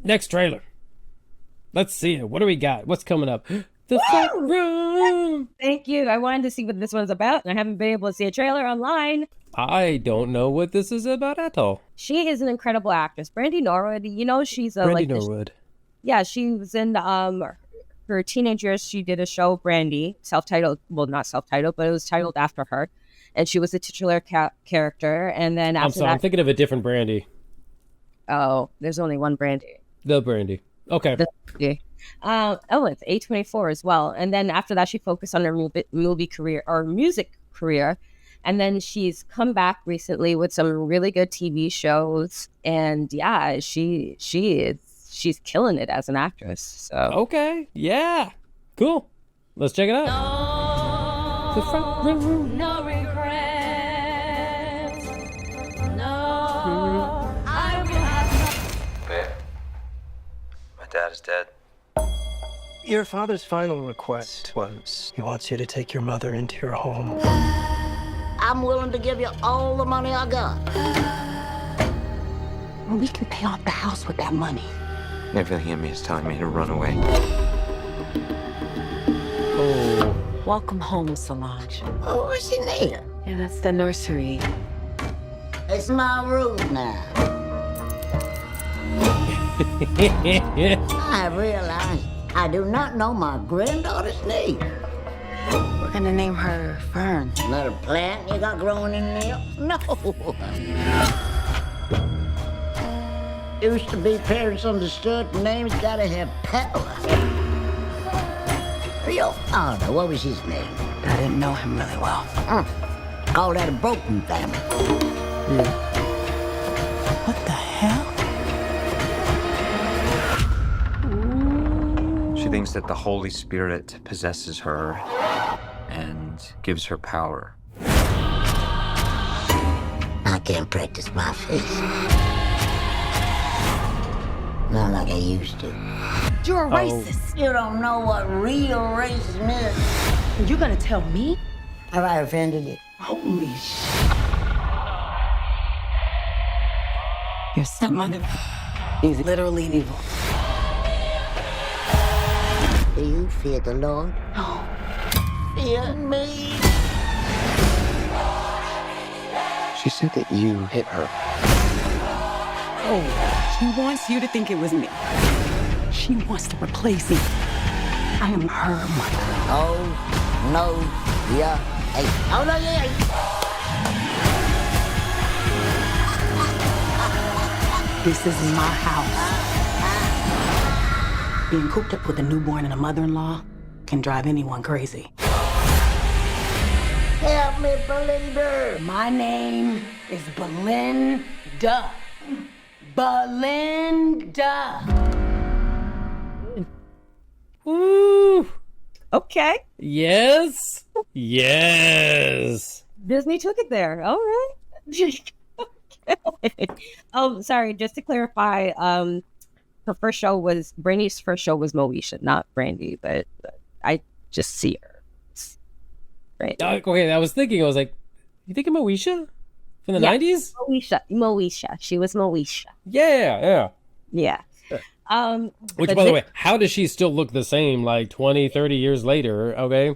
Next trailer. Let's see it. What do we got? What's coming up? The front room. Thank you. I wanted to see what this one's about, and I haven't been able to see a trailer online. I don't know what this is about at all. She is an incredible actress. Brandy Norwood, you know, she's a Brandy Norwood. Yeah, she was in her teenage years. She did a show, Brandy, self-titled. Well, not self-titled, but it was titled after her, and she was the titular character. And then after that, I'm thinking of a different Brandy. Oh, there's only one Brandy. The Brandy. Okay. It's A24 as well. And then after that, she focused on her movie career or music career. And then she's come back recently with some really good TV shows. And yeah, she's killing it as an actress. So okay. Yeah. Cool. Let's check it out. The front room. No regrets. No. I will have Babe, my dad is dead. Your father's final request was he wants you to take your mother into your home. I'm willing to give you all the money I got. We can pay off the house with that money. Everything in me is telling me to run away. Oh. Welcome home, Solange. Oh, what's in there? Yeah, that's the nursery. It's my room now. I realize I do not know my granddaughter's name. We're gonna name her Fern. Not a plant you got growing in there? No. Used to be parents understood names gotta have power. Your father, what was his name? I didn't know him really well. Call that a broken family. What the hell? She thinks that the Holy Spirit possesses her and gives her power. I can't practice my face. Not like I used to. You're a racist. You don't know what real racism is. You're gonna tell me? Have I offended you? Holy shit. Your stepmother is literally evil. Do you fear the Lord? No. Fear me. She said that you hit her. Oh, she wants you to think it was me. She wants to replace me. I am her mother. Oh, no, yeah. Hey. Oh, no, yeah. This is my house. Being cooped up with a newborn and a mother-in-law can drive anyone crazy. Help me, Belinda. My name is Belinda. Belinda. Ooh. okay, Yes. Yes. Disney took it there. All right. Okay. Oh, sorry. Just to clarify, her first show was Brandy's first show was Moesha, not Brandy, but I just see her. Right. Okay, I was like, you think of Moesha? From the 90s? Moesha. She was Moesha. Yeah. Yeah. Which, but by the way, how does she still look the same like 20, 30 years later? Okay.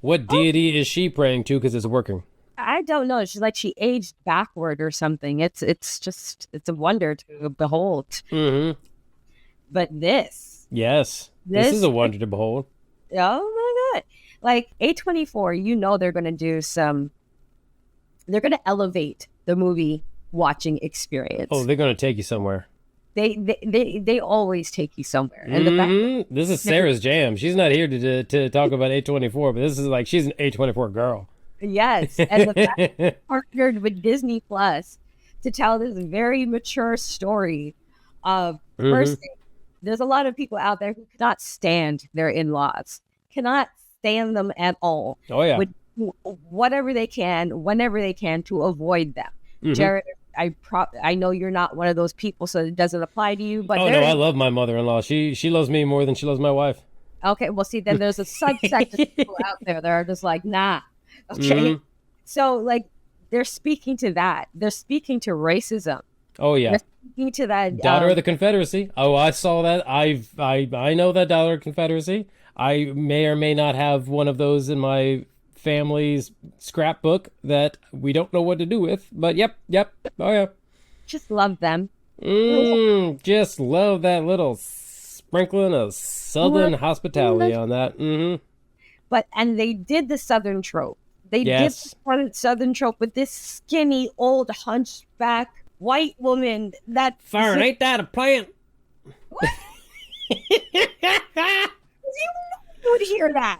What deity is she praying to because it's working? I don't know. She's like she aged backward or something. It's a wonder to behold. Mm-hmm. But this is a wonder to behold. Oh my God. Like A24, you know they're gonna elevate the movie watching experience. Oh, they're gonna take you somewhere. They always take you somewhere. And the fact this is Sarah's jam. She's not here to talk about A24, but this is like she's an A24 girl. Yes, and the fact that they partnered with Disney Plus to tell this very mature story of first thing, there's a lot of people out there who cannot stand their in-laws, cannot stand them at all. Oh yeah, with whatever they can, whenever they can, to avoid them. Jared, I know you're not one of those people, so it doesn't apply to you. But no, I love my mother-in-law. She loves me more than she loves my wife. Okay, well, see, then there's a subset of people out there that are just like, nah. Okay, so like they're speaking to that. They're speaking to racism Oh yeah. Speaking to that Daughter of the Confederacy. Oh, I saw that. I know that Daughter of the Confederacy. I may or may not have one of those in my family's scrapbook that we don't know what to do with. But yep. Oh yeah. just love them. Just love that little sprinkling of Southern hospitality on that. And they did the Southern trope. They Yes. did the Southern trope with this skinny, old, hunchback white woman that Fern, ain't that a plant? You would hear that.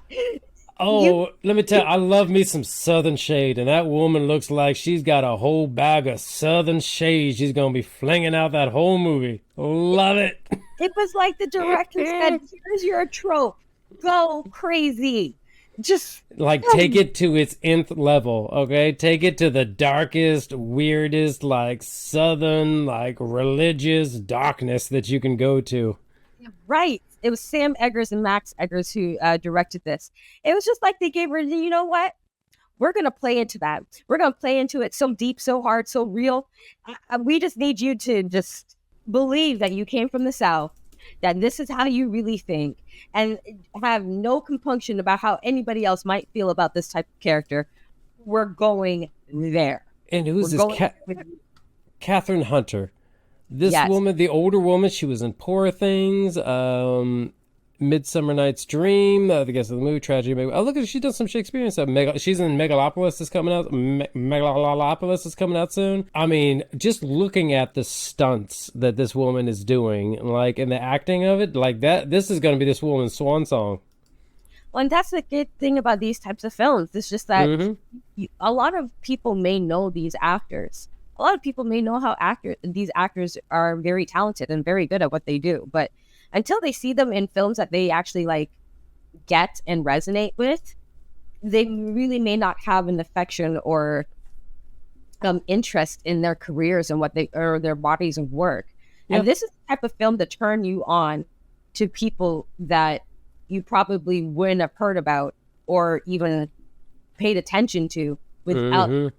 Oh, let me tell you, I love me some Southern shade, and that woman looks like she's got a whole bag of Southern shade she's going to be flinging out that whole movie. Love it. It was like the director said, here's your trope. Go crazy. Just Like, take it to its nth level, okay? Take it to the darkest, weirdest, like, Southern, like, religious darkness that you can go to. right. It was Sam Eggers and Max Eggers who directed this. It was just like they gave her, you know what? We're going to play into that. We're going to play into it so deep, so hard, so real. We just need you to just believe that you came from the South, that this is how you really think, and have no compunction about how anybody else might feel about this type of character. We're going there. And who's We're this? going Kathryn Hunter. This Yes. woman, the older woman, she was in Poor Things, Midsummer Night's Dream, I guess the movie Tragedy. Oh, look at she's done some Shakespearean stuff. She's in Megalopolis is coming out. Megalopolis is coming out soon. I mean, just looking at the stunts that this woman is doing, like, and the acting of it, like that. This is going to be this woman's swan song. Well, and that's the good thing about these types of films. It's just that a lot of people may know these actors. A lot of people may know how these actors are very talented and very good at what they do. But until they see them in films that they actually like get and resonate with, they really may not have an affection or interest in their careers and what they or their bodies of work. Yeah. And this is the type of film to turn you on to people that you probably wouldn't have heard about or even paid attention to without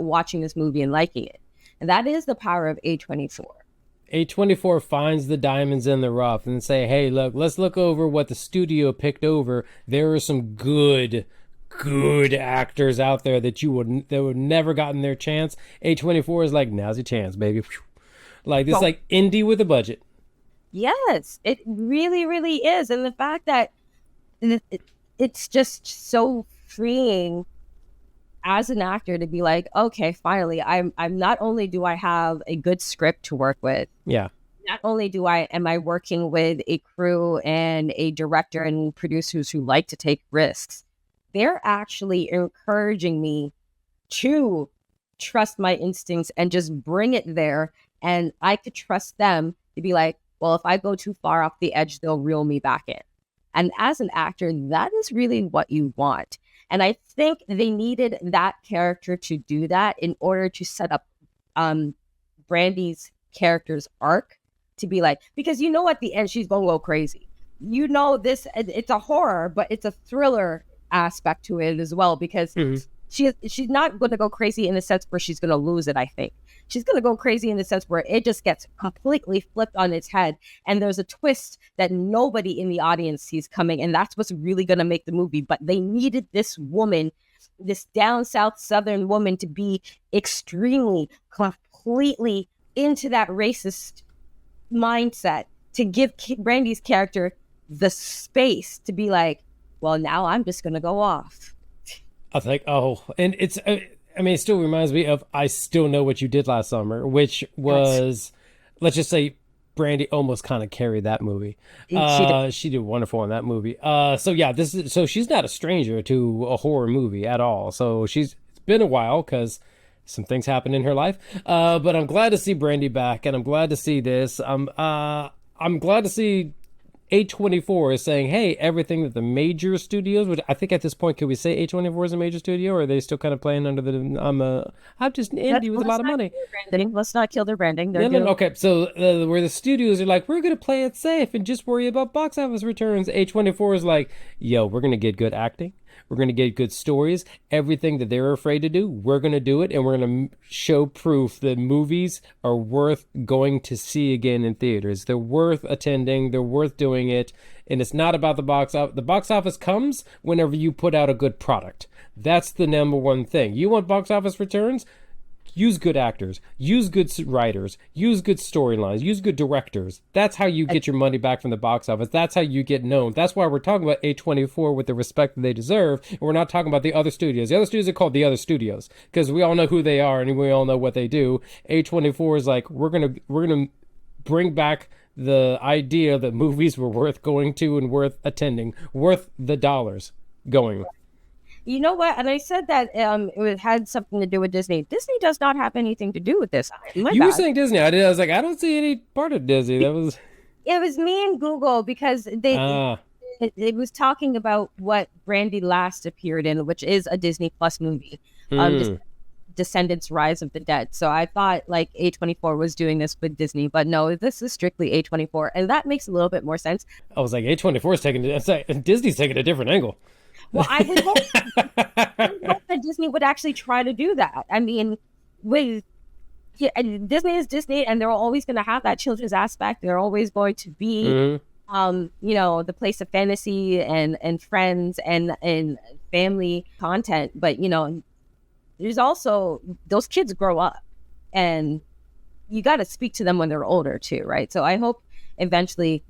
watching this movie and liking it. And that is the power of A24. A24 finds the diamonds in the rough and say, hey, look, let's look over what the studio picked over. There are some good actors out there that would never gotten their chance. A24 is like, now's your chance, baby. Like this, like indie with a budget. Yes, it really, really is. And the fact that it's just so freeing as an actor to be like, okay, finally, I'm not only do I have a good script to work with, Yeah. not only am I working with a crew and a director and producers who like to take risks, they're actually encouraging me to trust my instincts and just bring it there. And I could trust them to be like, well, if I go too far off the edge, they'll reel me back in. And as an actor, that is really what you want. And I think they needed that character to do that in order to set up Brandy's character's arc to be like, because you know at the end she's going to go crazy. You know this, it's a horror, but it's a thriller aspect to it as well, because she's not going to go crazy in the sense where she's going to lose it, I think. She's going to go crazy in the sense where it just gets completely flipped on its head. And there's a twist that nobody in the audience sees coming. And that's what's really going to make the movie. But they needed this woman, this down south Southern woman, to be extremely, completely into that racist mindset, to give Brandy's character the space to be like, well, now I'm just going to go off. I was like, oh, and it's, I mean, it still reminds me of I Still Know What You Did Last Summer, which was, let's just say, Brandy almost kind of carried that movie. She did wonderful in that movie. So yeah, she's not a stranger to a horror movie at all. So it's been a while because some things happened in her life. But I'm glad to see Brandy back, and I'm glad to see this. I'm glad to see A24 is saying, hey, everything that the major studios, which I think at this point, could we say A24 is a major studio, or are they still kind of playing under the, I'm just an indie with a lot of money. Let's not kill their branding. No, okay, so where the studios are like, we're going to play it safe and just worry about box office returns, A24 is like, yo, we're going to get good acting. We're going to get good stories. Everything that they're afraid to do, we're going to do it. And we're going to show proof that movies are worth going to see again in theaters. They're worth attending. They're worth doing it. And it's not about the box office. The box office comes whenever you put out a good product. That's the number one thing. You want box office returns? Use good actors, use good writers, use good storylines, use good directors. That's how you get your money back from the box office. That's how you get known. That's why we're talking about A24 with the respect that they deserve. And we're not talking about the other studios. The other studios are called the other studios because we all know who they are and we all know what they do. A24 is like, we're gonna bring back the idea that movies were worth going to and worth attending, worth the dollars going. You know what? And I said that it had something to do with Disney. Disney does not have anything to do with this. You were saying Disney. I was like, I don't see any part of Disney. That was. It was me and Google because it was talking about what Brandy last appeared in, which is a Disney Plus movie, Descendants: Rise of the Dead. So I thought like A24 was doing this with Disney, but no, this is strictly A24, and that makes a little bit more sense. I was like, A24 is taking Disney's taking a different angle. Well, I would hope that Disney would actually try to do that. I mean, Disney is Disney, and they're always going to have that children's aspect. They're always going to be, the place of fantasy and friends and family content. But, there's also, those kids grow up, and you got to speak to them when they're older too, right? So I hope eventually...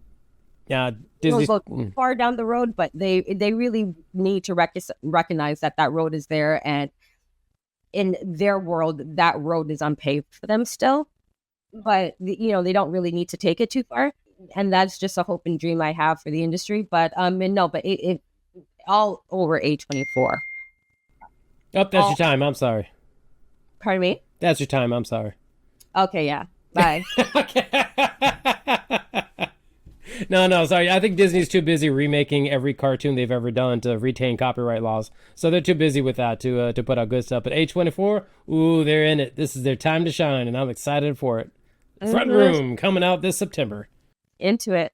Yeah, Disney go far down the road, but they really need to recognize that road is there, and in their world, that road is unpaved for them still. But they don't really need to take it too far, and that's just a hope and dream I have for the industry. But it all over A24. Oh, that's your time. I'm sorry. Pardon me? That's your time. I'm sorry. Okay, yeah. Bye. Okay. No, sorry. I think Disney's too busy remaking every cartoon they've ever done to retain copyright laws. So they're too busy with that to put out good stuff. But A24, ooh, they're in it. This is their time to shine, and I'm excited for it. Front Room coming out this September. Into it.